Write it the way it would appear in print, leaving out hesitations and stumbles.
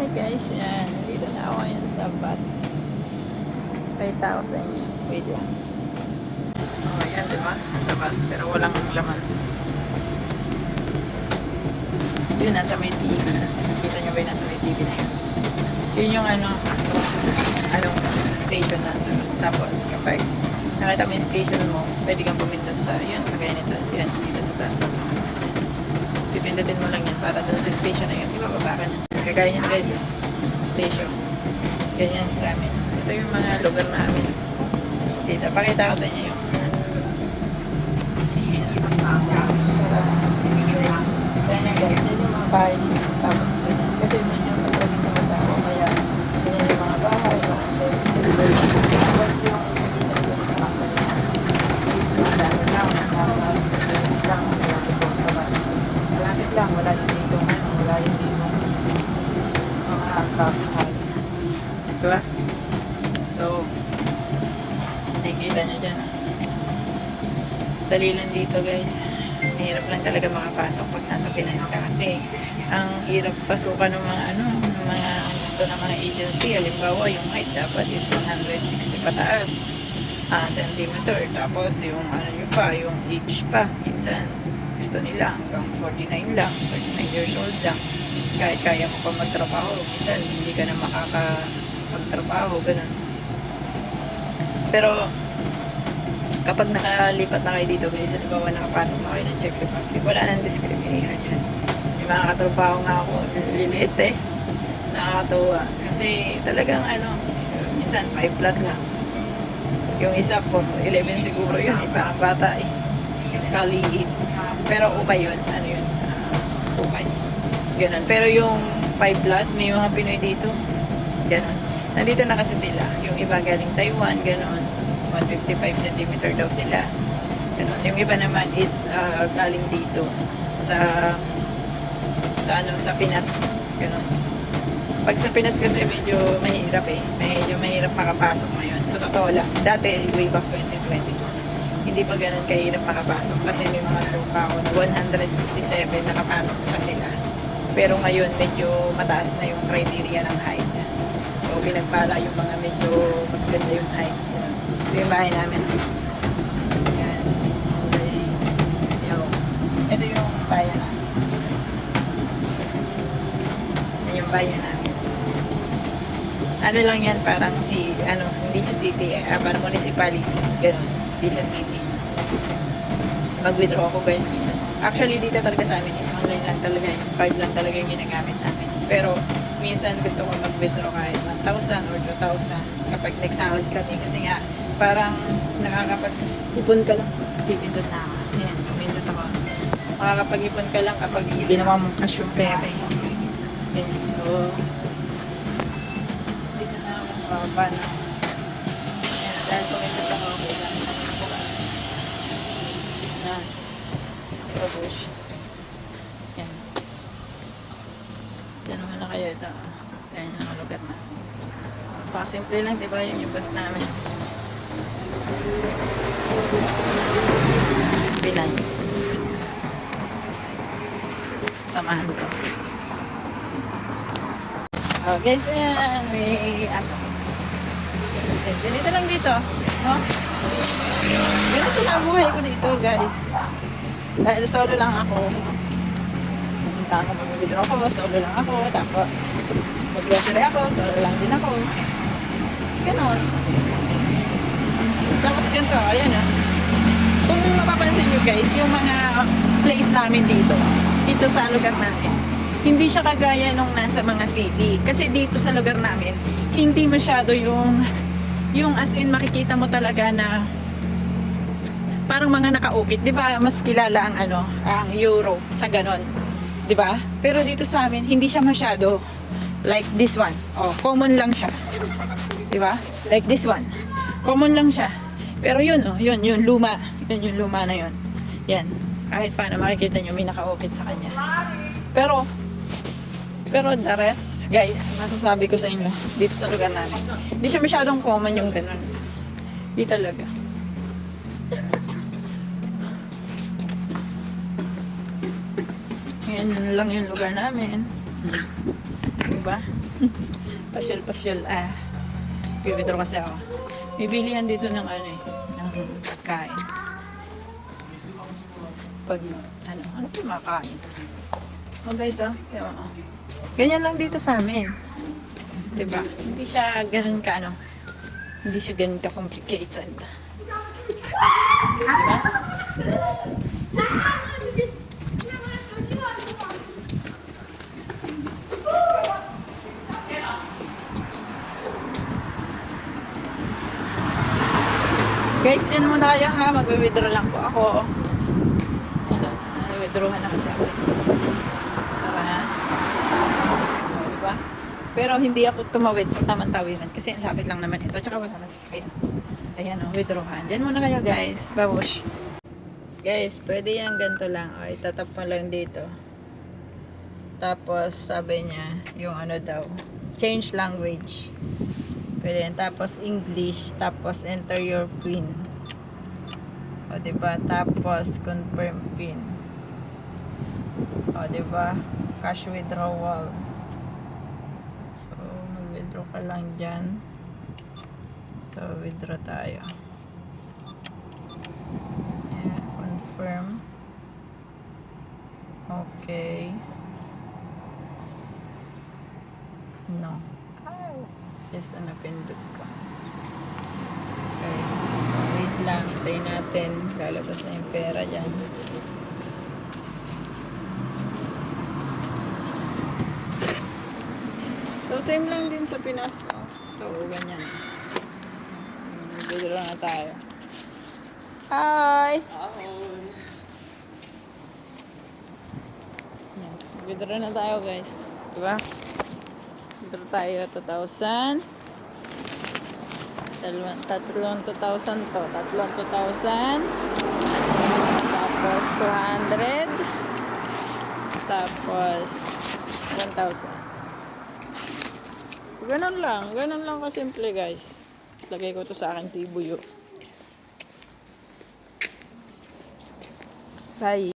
Hi guys, yan. Nandito na ako ngayon sa bus. Pakita ko sa inyo. Wait lang. Oh, yan, di ba? Nasa bus, pero walang laman. Yun, nasa may TV. Nakita nyo ba yung nasa may TV na yun? Yun yung station na. So, tapos, kapag nakita mo yung station mo, pwede kang pumindot sa, yun, kagaya nito. Yan, dito sa taas na ito. Pipindutin mo lang yan para doon sa station na yun. Ibababa ka na. Kagaya nyo guys, station. Ganyan sa amin. Ito yung mga lugar namin. Dito, pakita ko sa inyo yung sa inyo guys, yun yung mga bahay dito. Tapos, ganyan. Kasi medyo sa dito masawa. Kaya, ganyan yung mga bahay. Tapos yung dito yung sa company is nasa ano lang, nasa 6 minutes lang. Malapit po sa bus. Malapit lang, wala yung dito. Wala yung dito. Mga traffic lights. Diba? So, nakikita nyo dyan. Dali lang dito guys. Mahirap lang talaga makapasok pag nasa Pinas ka. Kasi, ang hirap pasukan ng mga ng mga gusto ng mga agency. Halimbawa, yung height dapat is 160 pataas. Centimeter. Tapos, yung yung age pa. Minsan, gusto nila hanggang 49 lang. 49 years old lang. Kahit kaya mo pa magtrabaho, minsan hindi ka na makakapagtrabaho, ganun. Pero, kapag nakalipat na kayo dito, guys, halimbawa nakapasok na kayo ng Czech Republic, wala nang discrimination yan. May mga katrabaho nga ako, lilit eh. Nakakatuwa. Kasi talagang minsan 5 flat lang. Yung isa po, 11 siguro yun, parang bata eh. Kaliit. Pero okay yun, okay. Ganun. Pero yung 5 flat, may mga Pinoy dito. Ganun. Nandito na kasi sila. Yung iba galing Taiwan, ganun. 155 cm daw sila. Ganun. Yung iba naman is galing dito sa Pinas. Ganun. Pag sa Pinas kasi medyo mahirap eh. Medyo mahirap makapasok ngayon. So totoo lang. Dati, way back 2022. Hindi pa ganun kahirap makapasok kasi may mga tropa ako 157 nakapasok pa sila. Pero ngayon medyo mataas na yung criteria ng height. So pinagpala yung mga medyo maganda yung height. Ito yung bahay namin. Yan. Ito yung bayan namin. Ito yung bayan namin. Ano lang yan, parang hindi siya city parang municipality. Ganun. Hindi siya city. Mag-withdraw ako guys. Actually, dito talaga sa amin is online lang talaga. Yung card lang talaga yung ginagamit namin. Pero, minsan gusto ko mag-withdraw kahit 1,000 or 2,000 kapag nagsahod kami. Kasi nga, parang nakakapag-ipon ka lang. Pipindot na ako. Ayan, pipindot ako. Makakapag-ipon ka lang kapag ginawa mong cash yung pera. Ayan, so, dito na ako mababa na. Ayan, dahil pumindot ako, okay lang. Ayan. Bush. Yan. Diyan naman na kayo ito. Yan yung mga lugar na. Simple lang, diba? Yun yung bus namin. Pinay. Samahan ko. Oh, guys, yan. May aso. Ganito lang dito. Oh. Ganito lang buhay ko dito, guys. Dahil solo lang ako. Punta ako, mag-withdraw ako, solo lang ako. Tapos, mag-grocery ako, solo lang din ako. Ganon. Tapos ganito, ayan o. Kung mapapansin nyo guys, yung mga place namin dito sa lugar namin, hindi siya kagaya nung nasa mga city. Kasi dito sa lugar namin, hindi masyado yung as in makikita mo talaga na parang mga nakaukit, 'di ba? Mas kilala ang Europe sa ganon. 'Di ba? Pero dito sa amin, hindi siya masyado like this one. Oh, common lang siya. 'Di ba? Like this one. Common lang siya. Pero yun luma. Yun yung luma na yun. Yan. Kahit paano makikita nyo, may nakaukit sa kanya. Pero the rest, guys, masasabi ko sa inyo, dito sa lugar namin, hindi siya masyadong common yung ganon. Di talaga. Yan lang yung lugar namin. Diba? pasyal-pasyal. Withdraw kasi ako. Bibilihan dito ng ano eh, ng pagkain. Pag, ano pa makain? Oh guys, yung, ganyan lang dito sa amin. Diba? Hindi siya ganun ka, hindi siya ganun ka complicated. Diba? Guys, yan muna kayo ha. Mag-withdraw lang po ako. Withdrawhan na kasi ako. Diba? Pero hindi ako tumawid sa tamang tawiran kasi ang lapit lang naman ito. Tsaka wala na sa sakit. Ayan withdrawhan. Diyan muna kayo guys. Babush. Guys, pwede yan ganito lang. O, itatap mo lang dito. Tapos, sabi niya, yung ano daw, change language. Pwede yan. Tapos, English. Tapos, enter your PIN. O, diba? Tapos, confirm PIN. O, diba? Cash withdrawal. So, mag-withdraw ka lang dyan. So, withdraw tayo. Ayan, confirm. Okay. No. Yes, napindot ko. Okay. Wait lang. Hintayin natin. Lalabas na yung pera dyan. So, same lang din sa Pinas. So, ganyan. Withdraw na tayo. Hi! Withdraw na tayo, guys. Diba? Withdraw tayo 2,000. Tatlong 2,000 to. Tatlong 2,000. Tapos 200. Tapos 1,000. Ganun lang. Ganun lang kasimple, guys. Lagay ko to sa aking tibuyo. Bye.